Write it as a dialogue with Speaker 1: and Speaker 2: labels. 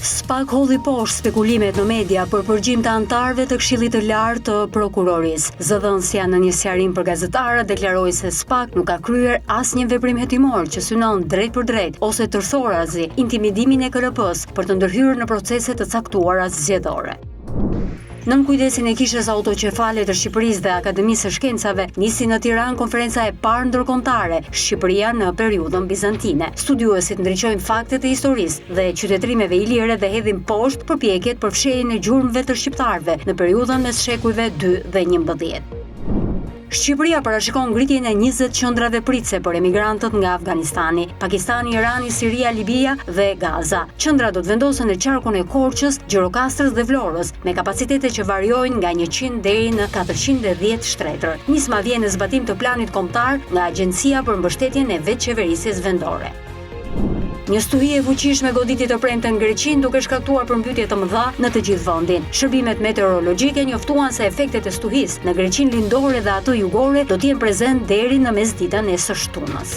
Speaker 1: SPAK holli poshtë spekulimet në media për përgjim të antarëve të Këshillit të Lartë të Prokurorisë. Zëdhënësja në një sqarim për gazetarët deklaroi se SPAK nuk ka kryer asnjë veprim hetimor që synon drejt për drejt ose tërthorazi intimidimin e KLP-s për të ndërhyrë në procese të caktuara zgjedhore. Nën kujdesin e Kishës Autoqefale të Shqipërisë dhe Akademisë së Shkencave, nisi në Tiranë konferenca e parë ndërkombëtare Shqipëria në periudhën bizantine. Studiuesit ndriçojnë faktet e historisë dhe qytetërimeve ilire dhe hedhin poshtë përpjekjet për fshehjen e gjurmëve të shqiptarëve në periudhën mes shekujve 2 dhe 11. Shqipëria parashikon ngritjen e 20 qendrave pritëse për emigrantët nga Afganistani, Pakistani, Irani, Siria, Libia dhe Gaza. Qendrat do të vendosen në qarkun e Korçës, Gjirokastrës dhe Vlorës, me kapacitete që variojnë nga 100 deri në 410 shtretër. Nisma vjen në zbatim të planit kombëtar nga Agjencia për Mbështetjen e Vetëqeverisjes Vendore. Një stuhi e fuqishme goditi të premte në Greqinë duke shkaktuar përmbytje të mëdha në të gjithë vendin. Shërbimet meteorologjike njoftuan se efektet e stuhisë në Greqinë lindore dhe atë jugore do të jenë prezent deri në mesditën e së shtunës.